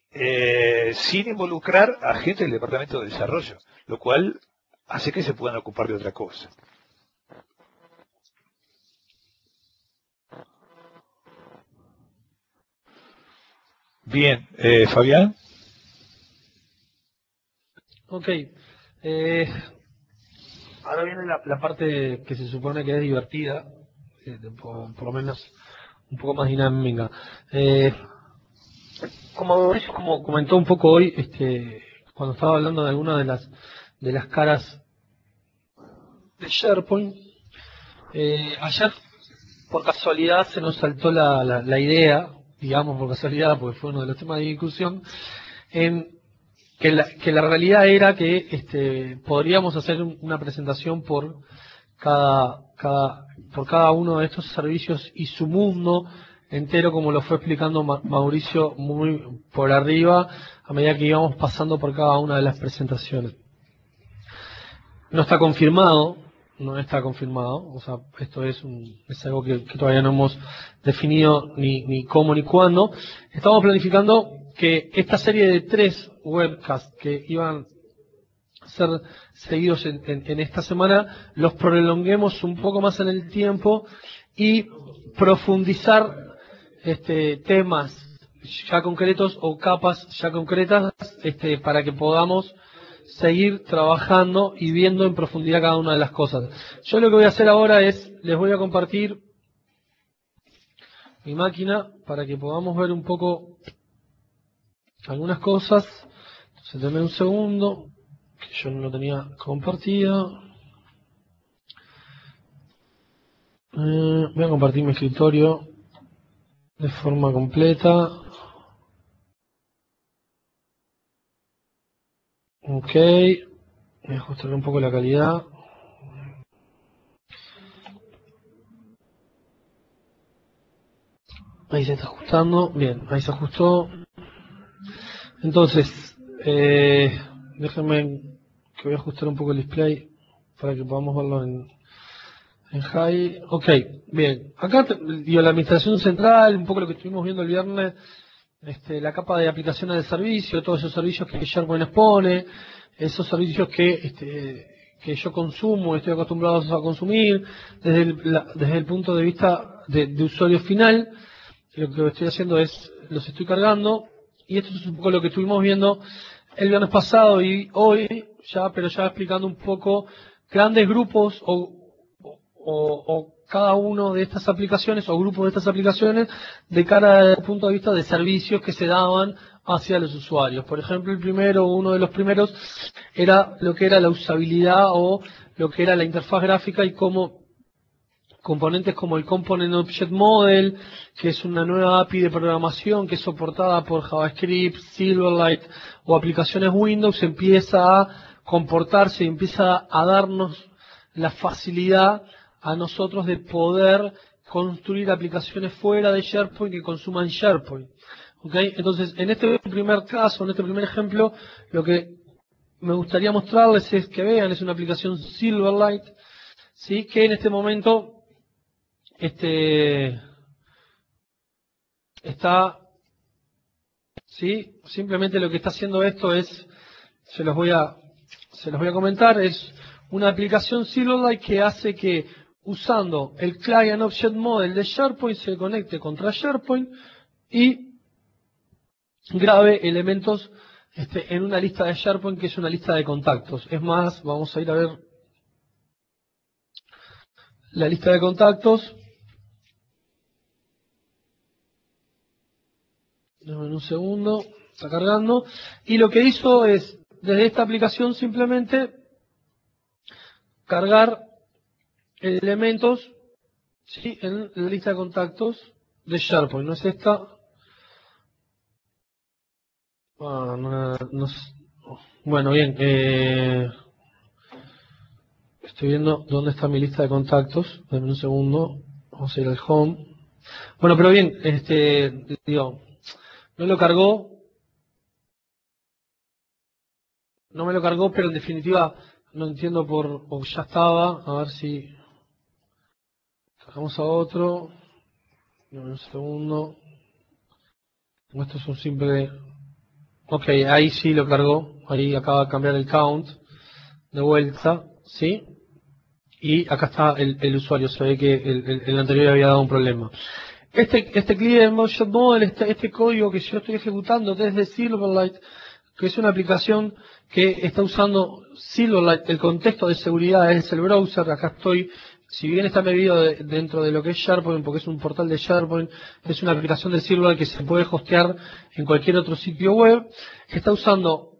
sin involucrar a gente del departamento de desarrollo, lo cual hace que se puedan ocupar de otra cosa. Bien, Fabián. Ok. Ahora viene la parte que se supone que es divertida, por lo menos un poco más dinámica. Como Mauricio comentó un poco hoy, cuando estaba hablando de algunas de las caras de SharePoint, ayer por casualidad se nos saltó la idea, digamos por casualidad, porque fue uno de los temas de discusión, en que la realidad era que podríamos hacer una presentación por cada uno de estos servicios y su mundo entero como lo fue explicando Mauricio muy por arriba a medida que íbamos pasando por cada una de las presentaciones. No está confirmado, o sea, esto es algo que todavía no hemos definido ni cómo ni cuándo. Estamos planificando que esta serie de 3 webcasts que iban a ser seguidos en esta semana, los prolonguemos un poco más en el tiempo y profundizar temas ya concretos o capas ya concretas para que podamos seguir trabajando y viendo en profundidad cada una de las cosas. Yo lo que voy a hacer ahora es, les voy a compartir mi máquina para que podamos ver un poco algunas cosas. Entonces, denme un segundo, que yo no lo tenía compartido. Voy a compartir mi escritorio de forma completa. Ok, voy a ajustar un poco la calidad. Ahí se está ajustando, bien, ahí se ajustó. Entonces, déjenme que voy a ajustar un poco el display para que podamos verlo en high. Ok, bien, acá digo, la administración central, un poco lo que estuvimos viendo el viernes. La capa de aplicaciones de servicio, todos esos servicios que SharePoint expone, esos servicios que yo consumo, estoy acostumbrado a consumir, desde el punto de vista de usuario final, lo que estoy haciendo es, los estoy cargando, y esto es un poco lo que estuvimos viendo el viernes pasado y hoy, pero ya explicando un poco grandes grupos o cada uno de estas aplicaciones o grupos de estas aplicaciones de cara al punto de vista de servicios que se daban hacia los usuarios. Por ejemplo, uno de los primeros era lo que era la usabilidad o lo que era la interfaz gráfica y cómo componentes como el Component Object Model, que es una nueva API de programación que es soportada por JavaScript, Silverlight o aplicaciones Windows, empieza a comportarse y empieza a darnos la facilidad a nosotros de poder construir aplicaciones fuera de SharePoint que consuman SharePoint. ¿Okay? Entonces, en este primer caso, en este primer ejemplo, lo que me gustaría mostrarles es que vean, es una aplicación Silverlight, ¿sí? Que en este momento está, ¿sí? Simplemente lo que está haciendo esto es, se los voy a comentar, es una aplicación Silverlight que hace que usando el Client Object Model de SharePoint se conecte contra SharePoint y grabe elementos en una lista de SharePoint que es una lista de contactos. Es más, vamos a ir a ver la lista de contactos. Dame un segundo, está cargando. Y lo que hizo es, desde esta aplicación simplemente cargar elementos, ¿sí? En la lista de contactos de SharePoint. ¿No es esta? Bueno, bien. Estoy viendo dónde está mi lista de contactos. Dame un segundo. Vamos a ir al home. Bueno, pero bien, no lo cargó. No me lo cargó, pero en definitiva no entiendo o ya estaba. A ver si cargamos a otro. Dame un segundo. Esto es un simple. Ok, ahí sí lo cargó. Ahí acaba de cambiar el count de vuelta, ¿sí? Y acá está el usuario. Se ve que el anterior había dado un problema. Este Client Object Model, este código que yo estoy ejecutando desde Silverlight, que es una aplicación que está usando Silverlight, el contexto de seguridad es el browser. Acá estoy, si bien está medido dentro de lo que es SharePoint, porque es un portal de SharePoint, es una aplicación de Silverlight que se puede hostear en cualquier otro sitio web. Está usando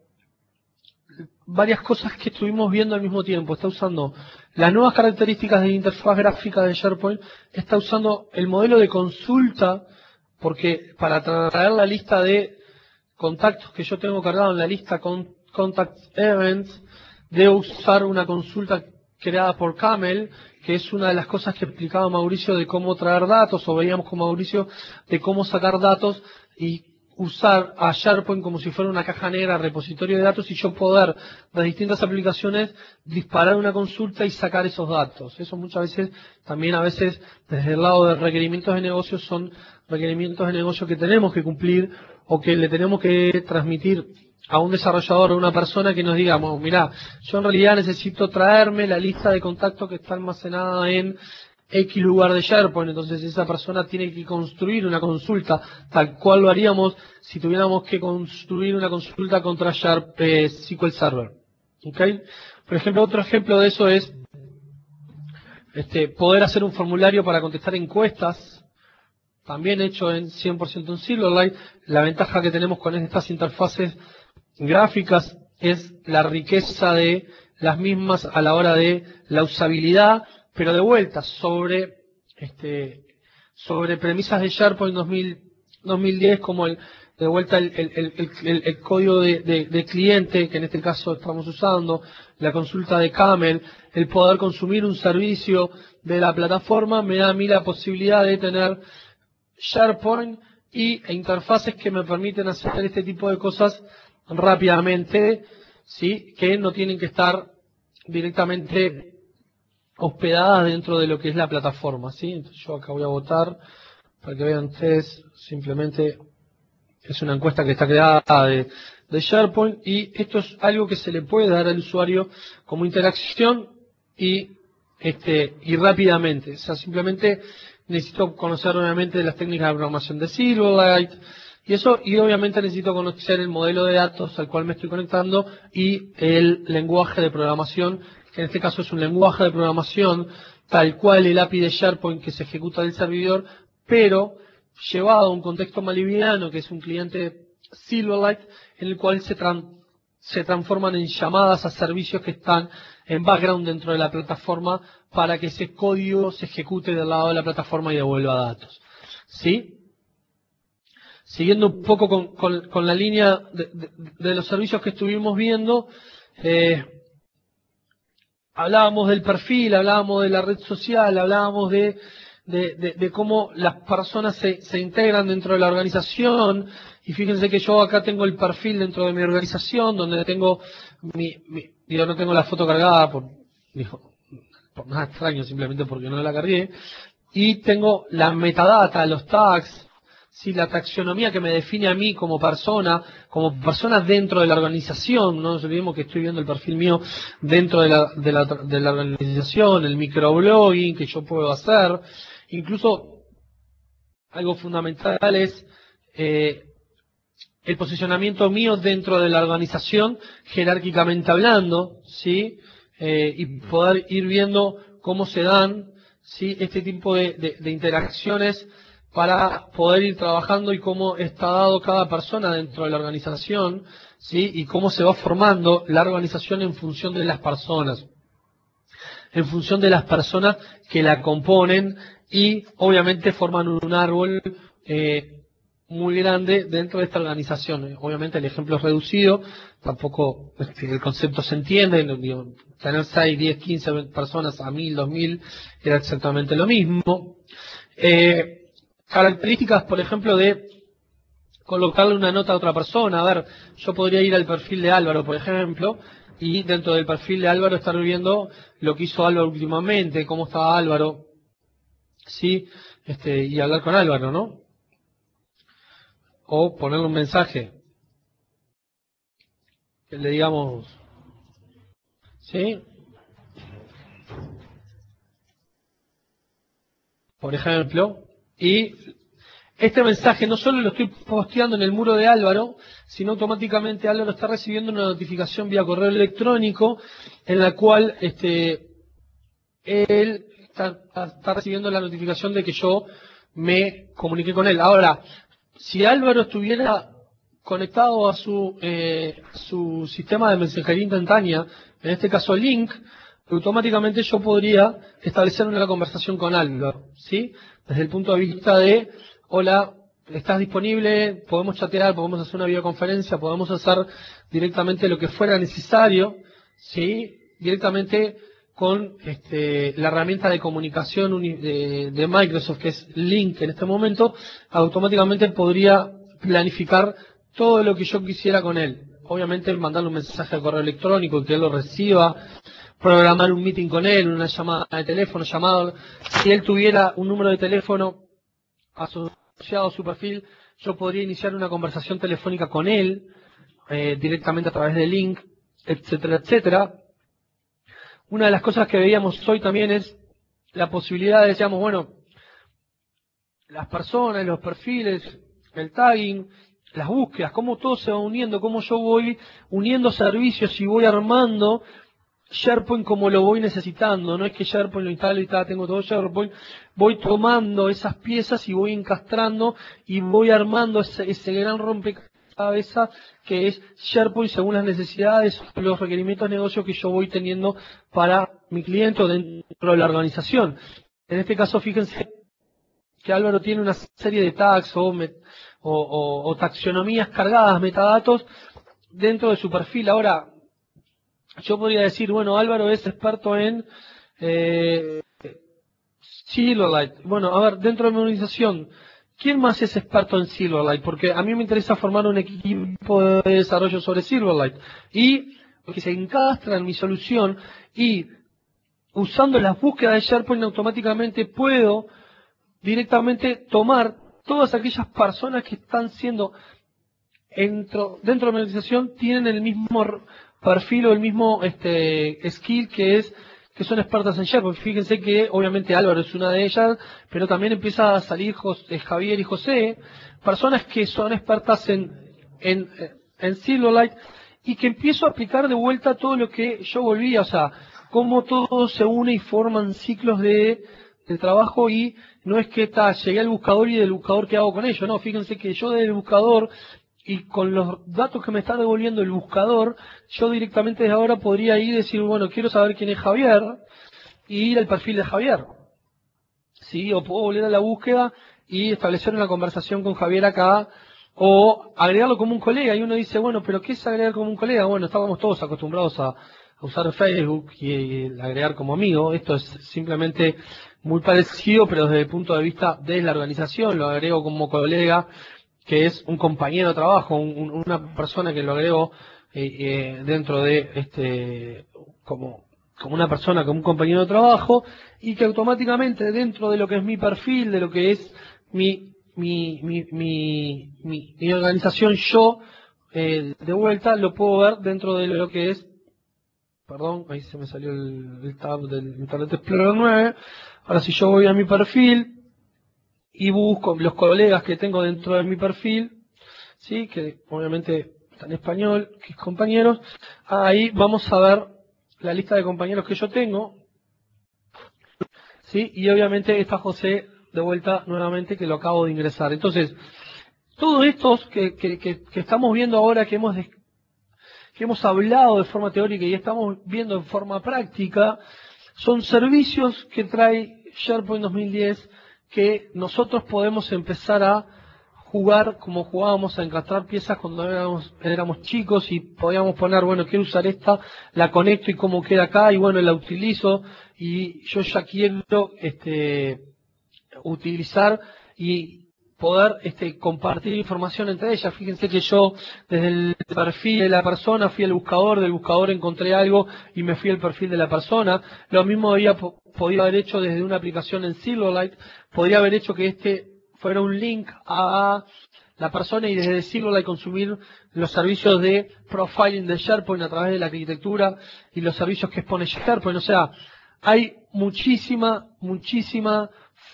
varias cosas que estuvimos viendo al mismo tiempo. Está usando las nuevas características de interfaz gráfica de SharePoint, está usando el modelo de consulta, porque para traer la lista de contactos que yo tengo cargado en la lista Contact Events, debo usar una consulta creada por Camel, que es una de las cosas que explicaba Mauricio de cómo traer datos, o veíamos con Mauricio de cómo sacar datos y usar a SharePoint como si fuera una caja negra, repositorio de datos, y yo poder, de distintas aplicaciones, disparar una consulta y sacar esos datos. Eso muchas veces, también a veces, desde el lado de requerimientos de negocios, son requerimientos de negocio que tenemos que cumplir o que le tenemos que transmitir a un desarrollador o a una persona que nos diga, bueno, mirá, yo en realidad necesito traerme la lista de contactos que está almacenada en X lugar de SharePoint, entonces esa persona tiene que construir una consulta, tal cual lo haríamos si tuviéramos que construir una consulta contra SQL Server. ¿Okay? Por ejemplo, otro ejemplo de eso es poder hacer un formulario para contestar encuestas, también hecho en 100% en Silverlight. La ventaja que tenemos con estas interfaces gráficas es la riqueza de las mismas a la hora de la usabilidad, pero de vuelta sobre premisas de SharePoint 2010, como de vuelta el código de cliente, que en este caso estamos usando, la consulta de Camel, el poder consumir un servicio de la plataforma, me da a mí la posibilidad de tener SharePoint e interfaces que me permiten hacer este tipo de cosas rápidamente, ¿sí? Que no tienen que estar directamente hospedadas dentro de lo que es la plataforma, ¿sí? Entonces yo acá voy a votar para que vean ustedes, simplemente es una encuesta que está creada de SharePoint, y esto es algo que se le puede dar al usuario como interacción y rápidamente. O sea, simplemente necesito conocer obviamente las técnicas de programación de Silverlight y eso, y obviamente necesito conocer el modelo de datos al cual me estoy conectando y el lenguaje de programación, que en este caso es un lenguaje de programación tal cual el API de SharePoint que se ejecuta del servidor, pero llevado a un contexto más liviano, que es un cliente Silverlight, en el cual se transforman en llamadas a servicios que están en background dentro de la plataforma para que ese código se ejecute del lado de la plataforma y devuelva datos. ¿Sí? Siguiendo un poco con la línea de los servicios que estuvimos viendo, hablábamos del perfil, hablábamos de la red social, hablábamos de cómo las personas se integran dentro de la organización, y fíjense que yo acá tengo el perfil dentro de mi organización, donde tengo yo no tengo la foto cargada por nada extraño, simplemente porque no la cargué, y tengo la metadata, los tags, ¿sí? La taxonomía que me define a mí como persona dentro de la organización. No nos olvidemos que estoy viendo el perfil mío dentro de la organización, el microblogging que yo puedo hacer. Incluso algo fundamental es el posicionamiento mío dentro de la organización, jerárquicamente hablando, ¿sí? Y poder ir viendo cómo se dan, ¿sí? Este tipo de interacciones para poder ir trabajando y cómo está dado cada persona dentro de la organización, ¿sí? Y cómo se va formando la organización en función de las personas, que la componen, y obviamente forman un árbol muy grande dentro de esta organización. Obviamente el ejemplo es reducido, tampoco el concepto se entiende, digo, tener 6, 10, 15 personas a 1000, 2000 era exactamente lo mismo. Características, por ejemplo, de colocarle una nota a otra persona. A ver, yo podría ir al perfil de Álvaro, por ejemplo, y dentro del perfil de Álvaro estar viendo lo que hizo Álvaro últimamente, cómo estaba Álvaro, ¿sí? Y hablar con Álvaro, ¿no? O ponerle un mensaje que le digamos, ¿sí? Por ejemplo, y este mensaje no solo lo estoy posteando en el muro de Álvaro, sino automáticamente Álvaro está recibiendo una notificación vía correo electrónico en la cual él está recibiendo la notificación de que yo me comuniqué con él. Ahora, si Álvaro estuviera conectado a su sistema de mensajería instantánea, en este caso Link, automáticamente yo podría establecer una conversación con Álvaro, ¿sí? Desde el punto de vista de, hola, ¿estás disponible? Podemos chatear, podemos hacer una videoconferencia, podemos hacer directamente lo que fuera necesario, ¿sí? Directamente con la herramienta de comunicación de Microsoft, que es Lync en este momento, automáticamente podría planificar todo lo que yo quisiera con él. Obviamente mandarle un mensaje de correo electrónico, que él lo reciba, programar un meeting con él, una llamada de teléfono, llamado. Si él tuviera un número de teléfono asociado a su perfil, yo podría iniciar una conversación telefónica con él, directamente a través de Lync, etcétera, etcétera. Una de las cosas que veíamos hoy también es la posibilidad de, decíamos, bueno, las personas, los perfiles, el tagging, las búsquedas, cómo todo se va uniendo, cómo yo voy uniendo servicios y voy armando SharePoint como lo voy necesitando. No es que SharePoint lo instalo y tengo todo SharePoint, voy tomando esas piezas y voy encastrando y voy armando ese gran rompecabezas que es SharePoint según las necesidades, los requerimientos de negocio que yo voy teniendo para mi cliente o dentro de la organización. En este caso, fíjense que Álvaro tiene una serie de tags o taxonomías cargadas, metadatos, dentro de su perfil. Ahora, yo podría decir, bueno, Álvaro es experto en Silverlight. Bueno, a ver, dentro de mi organización, ¿quién más es experto en Silverlight? Porque a mí me interesa formar un equipo de desarrollo sobre Silverlight. Y que se encastra en mi solución y usando las búsquedas de SharePoint automáticamente puedo directamente tomar todas aquellas personas que están siendo dentro de la organización, tienen el mismo perfil o el mismo skill que son expertas en SharePoint. Fíjense que obviamente Álvaro es una de ellas, pero también empieza a salir Javier y José, personas que son expertas en Silverlight, y que empiezo a aplicar de vuelta todo lo que yo volvía, o sea, cómo todo se une y forman ciclos de trabajo. Y no es que llegué al buscador y del buscador qué hago con ello, no, fíjense que yo desde el buscador y con los datos que me está devolviendo el buscador, yo directamente desde ahora podría ir y decir, bueno, quiero saber quién es Javier, y ir al perfil de Javier. ¿Sí? O puedo volver a la búsqueda y establecer una conversación con Javier acá, o agregarlo como un colega. Y uno dice, bueno, pero ¿qué es agregar como un colega? Bueno, estábamos todos acostumbrados a usar Facebook y agregar como amigo. Esto es simplemente muy parecido, pero desde el punto de vista de la organización, lo agrego como colega, que es un compañero de trabajo, una persona que lo agrego dentro de como una persona, como un compañero de trabajo, y que automáticamente dentro de lo que es mi perfil, de lo que es mi organización, yo de vuelta lo puedo ver dentro de lo que es, perdón, ahí se me salió el tab del Internet Explorer 9. Ahora si yo voy a mi perfil y busco los colegas que tengo dentro de mi perfil, ¿sí? Que obviamente está en español, que es compañeros, ahí vamos a ver la lista de compañeros que yo tengo, ¿sí? Y obviamente está José de vuelta nuevamente, que lo acabo de ingresar. Entonces, todos estos que estamos viendo ahora, que hemos hablado de forma teórica y estamos viendo en forma práctica, son servicios que trae SharePoint 2010, que nosotros podemos empezar a jugar como jugábamos, a encastrar piezas cuando éramos chicos, y podíamos poner, bueno, quiero usar esta, la conecto y cómo queda acá, y bueno, la utilizo, y yo ya quiero utilizar y poder compartir información entre ellas. Fíjense que yo desde el perfil de la persona fui al buscador, del buscador encontré algo y me fui al perfil de la persona. Lo mismo podía haber hecho desde una aplicación en Silverlight, podría haber hecho que fuera un link a la persona y desde Silverlight consumir los servicios de profiling de SharePoint a través de la arquitectura y los servicios que expone SharePoint. O sea, hay muchísimas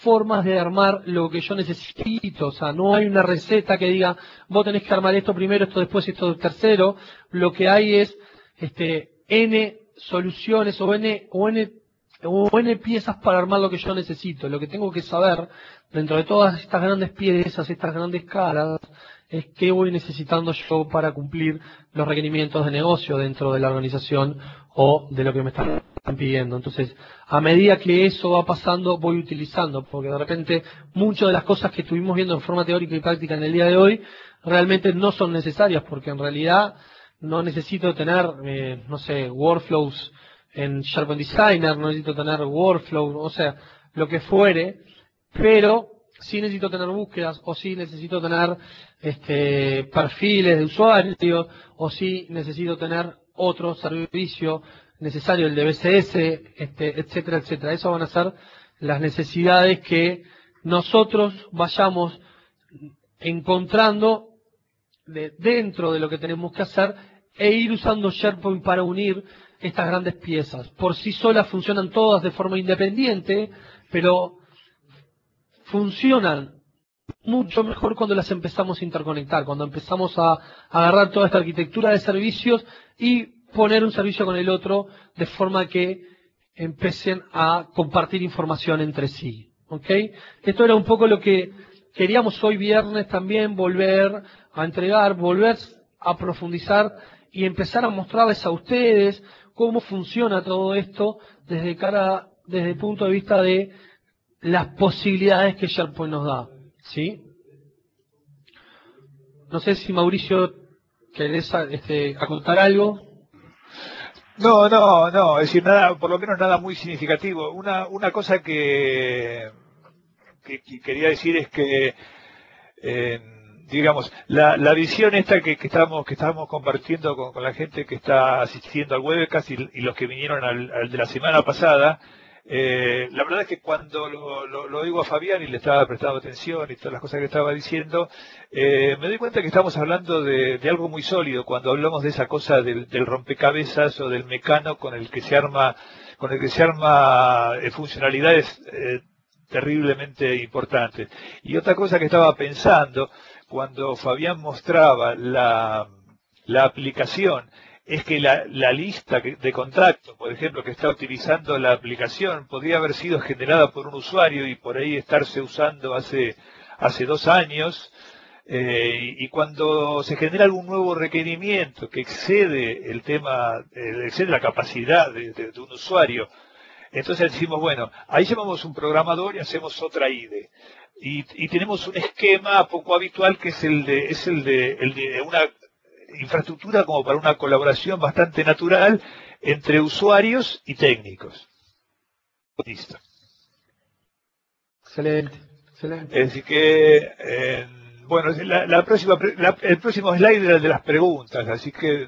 formas de armar lo que yo necesito. O sea, no hay una receta que diga, vos tenés que armar esto primero, esto después, esto tercero. Lo que hay es N soluciones o N piezas para armar lo que yo necesito. Lo que tengo que saber dentro de todas estas grandes piezas, estas grandes caras, es qué voy necesitando yo para cumplir los requerimientos de negocio dentro de la organización o de lo que me están pidiendo. Entonces, a medida que eso va pasando, voy utilizando, porque de repente muchas de las cosas que estuvimos viendo en forma teórica y práctica en el día de hoy realmente no son necesarias, porque en realidad no necesito tener, no sé, workflows en SharePoint Designer, no necesito tener Workflow, o sea, lo que fuere, pero sí necesito tener búsquedas, o sí necesito tener perfiles de usuarios, o sí necesito tener otro servicio necesario, el de BCS, etcétera, etcétera. Eso van a ser las necesidades que nosotros vayamos encontrando dentro de lo que tenemos que hacer e ir usando SharePoint para unir estas grandes piezas. Por sí solas funcionan todas de forma independiente, pero funcionan mucho mejor cuando las empezamos a interconectar, cuando empezamos a agarrar toda esta arquitectura de servicios y poner un servicio con el otro de forma que empiecen a compartir información entre sí. ¿Ok? Esto era un poco lo que queríamos hoy viernes también volver a entregar, volver a profundizar y empezar a mostrarles a ustedes cómo funciona todo esto desde el punto de vista de las posibilidades que SharePoint nos da. ¿Sí? No sé si Mauricio querés acotar algo. No, es decir, nada, por lo menos nada muy significativo. Una cosa que quería decir es que, digamos, la visión esta que estábamos compartiendo con la gente que está asistiendo al webcast y los que vinieron al de la semana pasada, la verdad es que cuando lo digo a Fabián y le estaba prestando atención y todas las cosas que estaba diciendo, me doy cuenta que estamos hablando de algo muy sólido cuando hablamos de esa cosa del rompecabezas o del mecano con el que se arma funcionalidades terriblemente importantes. Y otra cosa que estaba pensando cuando Fabián mostraba la aplicación es que la lista de contactos, por ejemplo, que está utilizando la aplicación, podría haber sido generada por un usuario y por ahí estarse usando hace 2 años, y cuando se genera algún nuevo requerimiento que excede excede la capacidad de un usuario, entonces decimos, bueno, ahí llamamos un programador y hacemos otra IDE. Y tenemos un esquema poco habitual que es el de una infraestructura como para una colaboración bastante natural entre usuarios y técnicos. Listo. Excelente. Así que, bueno, el próximo slide era el de las preguntas, así que